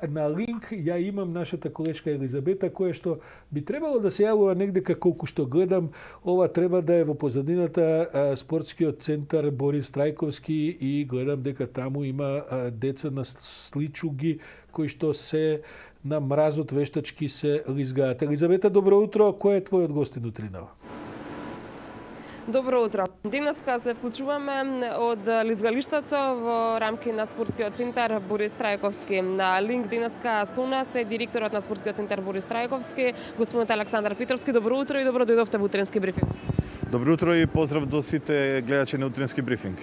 На линк ја имам нашата колешка Елизабета, која што би требало да се јавува негде колку што гледам. Ова треба да е во позадината спортскиот центар Борис Трајковски и гледам дека таму има деца на сличуги кои што се на мразот вештачки се лизгаат. Елизабета, добро утро. Кој е твојот гостин утринава? Добро утро. Денеска се почуваме од лизгалиштето во рамки на спортскиот центар Борис Трајковски. На линк денеска со нас е директорот на спортскиот центар Борис Трајковски, господинот Александар Петровски. Добро утро и добро дојдовте во утренски брифинг. Добро утро и поздрав до сите гледачи на утренски брифинг.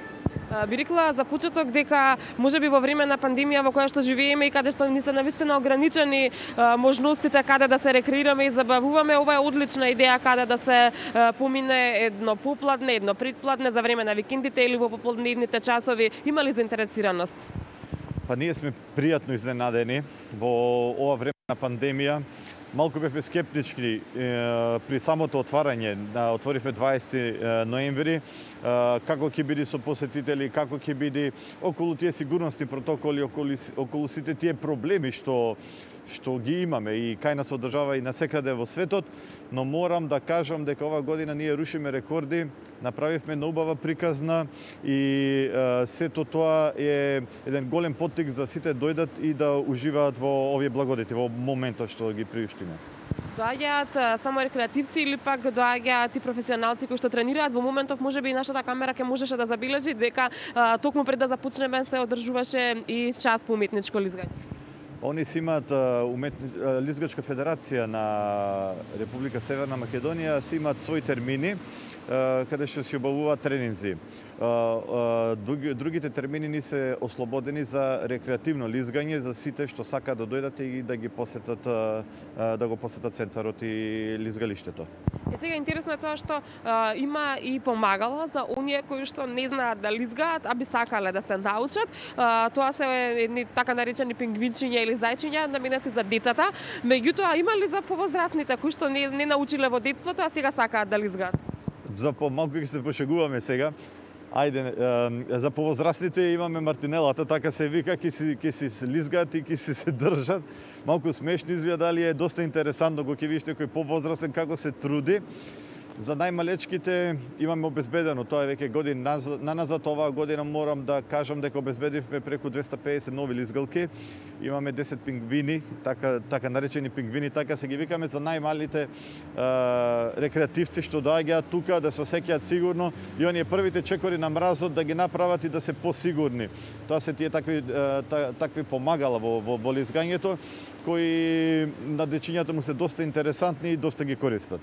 Би рекла за почеток дека можеби во време на пандемија во која што живееме и каде што ни се навистина ограничени можностите каде да се рекреираме и забавуваме, ова е одлична идеја каде да се помине едно попладне, едно предпладне за време на викендите или во попладневните часови. Има ли заинтересираност? Па ние сме пријатно изненадени во ова време на пандемија. Малку бевме скептички при самото отварање. Отворивме 20 ноември. Како ќе биде со посетители, како ќе биде околу тие сигурности протоколи, околу сите тие проблеми што ги имаме и кај нас одржава и насекаде во светот, но морам да кажам дека ова година ние рушиме рекорди, направивме на убава приказна и сето тоа е еден голем поттик за сите дојдат и да уживаат во овие благодети, во моментот што ги приуштиме. Доаѓаат само рекреативци или пак доаѓаат и професионалци кои што тренираат? Во моментов можеби и нашата камера ќе можеше да забележи дека токму пред да започнеме се одржуваше и час по уметничко лизгање. Они си имаат Лизгачка федерација на Република Северна Македонија, си имаат своји термини каде што се обавуваат тренинзи. Другите термини ни се ослободени за рекреативно лизгање за сите што сакаат да дојдат и да ги посетат да го посетат центарот и лизгалиштето. Сега интересно е тоа што има и помагала за оние кои што не знаат да лизгаат, а би сакале да се научат. Тоа се едни така наречени пингвинчиња или зајчиња наменети за децата. Меѓутоа има ли за повозрастните кои што не научиле во детството, а сега сакаат да лизгаат? За помалку ќе се пошегуваме сега. Ајде, за повозрастните имаме мартинелата, така се вика, ќе си лизгаат и ќе се држат. Малку смешно изгледа, дали е доста интересантно, го ќе видите кој повозрастен како се труди. За најмалечките имаме обезбедено, тоа е веќе години назад. Оваа година морам да кажам дека обезбедивме преку 250 нови лизгалки. Имаме 10 пингвини, така наречени пингвини, така се ги викаме, за најмалите рекреативци што доаѓаат тука да се осеќаат сигурно и оние првите чекори на мразот да ги направат и да се посигурни. Тоа се тие такви помагала во лизгањето кои на дечињата му се доста интересантни и доста ги користат.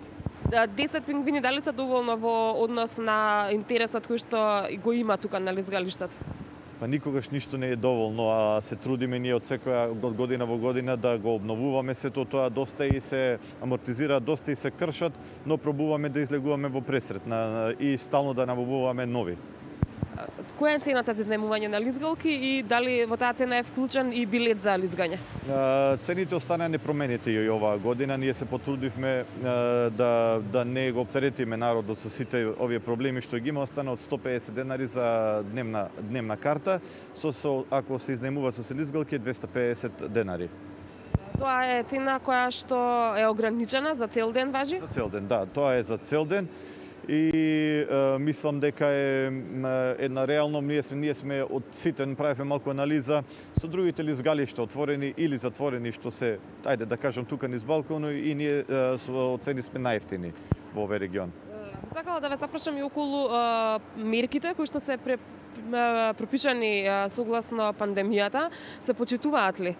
10 пингвини дали се доволно во однос на интересот кој што го има тука на лизгалиштето? Па никогаш ништо не е доволно, а се трудиме ние од година во година да го обновуваме сето тоа, доста и се амортизираат, доста и се кршат, но пробуваме да излегуваме во пресрет и стално да набавуваме нови. Која е цената за изнајмување на лизгалки и дали во таа цена е вклучен и билет за лизгање? Цените останаа непроменети и оваа година. Ние се потрудивме да не го оптеретиме народот со сите овие проблеми што ги има. Остана од 150 денари за дневна карта, ако се изнајмува со лизгалки 250 денари. Тоа е цена која што е ограничена, за цел ден важи? За цел ден, да. Тоа е за цел ден. И мислам дека е една реално, ние сме од сите направивме малку анализа со другите лизгалишта, отворени или затворени, што се, ајде да кажам, тука низ балкону, и ние со цени сме најевтини во овој регион. Сакала да ве запрашам и околу мерките кои што се пропишани согласно пандемијата, се почитуваат ли?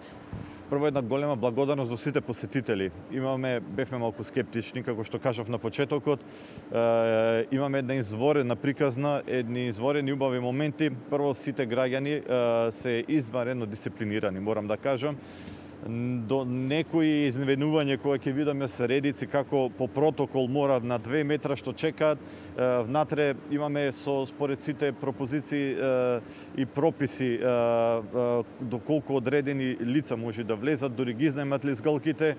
Прво една голема благодарност до сите посетители. Бевме малку скептични, како што кажав на почетокот. Имаме една изворена приказна, едни изворени убави моменти. Прво, сите граѓани се изварено дисциплинирани, морам да кажам. До некои изневенување кои ќе видиме се редици како по протокол мора на 2 метра што чекаат. Внатре имаме според сите пропозиции и прописи доколку одредени лица може да влезат, дури ги изнајмат лизгалките.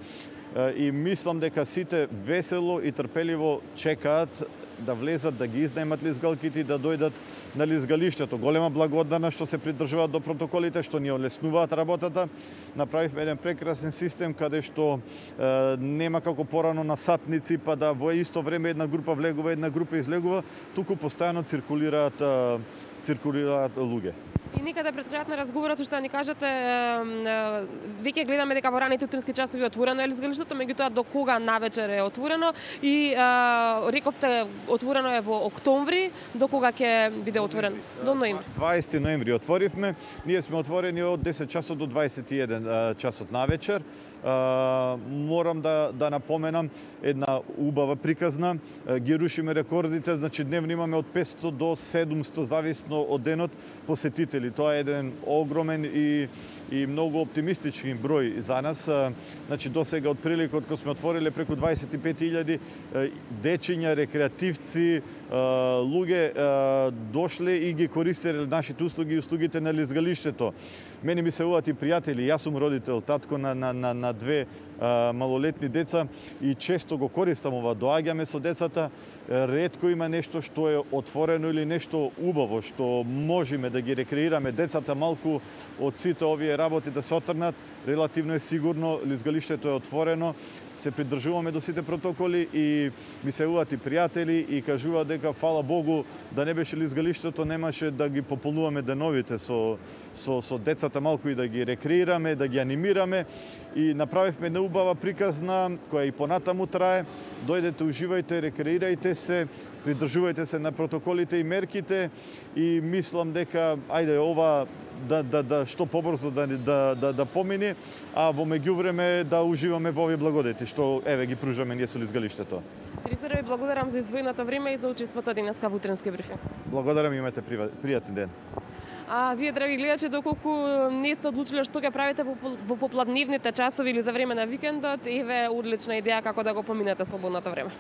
и мислам дека сите весело и трпеливо чекаат да влезат, да ги изнајмат лизгалките и да дојдат на лизгалиштето. Голема благодарност што се придржуваат до протоколите, што ни олеснуваат работата. Направивме еден прекрасен систем каде што нема како порано на сатници, па да во исто време една група влегува, една група излегува, туку постојано циркулираат луѓе. И никаде пред крајот на разговорот што ни кажете, веќе гледаме дека во раните утрински часови отворено е лизгалиштето, меѓутоа до кога навечер е отворено и рековте отворено е во октомври, до кога ќе биде отворен? До ноември. 20 ноември отворивме. Ние сме отворени од 10 часот до 21 часот навечер. Морам да напоменам една убава приказна. Ги рушиме рекордите, значи дневно имаме од 500 до 700 зависно од денот посетители. Тоа е еден огромен и многу оптимистичен број за нас. Значи до сега од прилика од кога сме отвориле преку 25.000 дечиња, рекреативци, луѓе дошле и ги користеле нашите услуги и услугите на лизгалиштето. Мене ми се уваат и пријатели, јас сум родител, татко на две малолетни деца и често го користам ова, доаѓаме со децата, ретко има нешто што е отворено или нешто убаво што можеме да ги рекреираме децата малку од сите овие работи да се отрнат. Релативно е сигурно, лизгалиштето е отворено, се придржуваме до сите протоколи и ми се уваат и пријатели и кажуваат дека фала Богу да не беше лизгалиштето, немаше да ги пополнуваме деновите со децата малку и да ги рекреираме, да ги анимираме и направивме една убава приказна која и понатаму трае. Дојдете, уживајте, рекреирајте се, придржувајте се на протоколите и мерките и мислам дека ајде ова да што побрзо да помине, а во меѓувреме да уживаме во овие благодети што еве ги пружаме ние со лизгалиштето. Директоре, ви благодарам за издвоеното време и за учеството денеска во утрински брифинг. Благодарам, имате пријатен ден. А вие, драги гледачи, доколку не сте одлучиле што ќе правите во попладневните часови или за време на викендот, еве одлична идеја како да го поминете слободното време.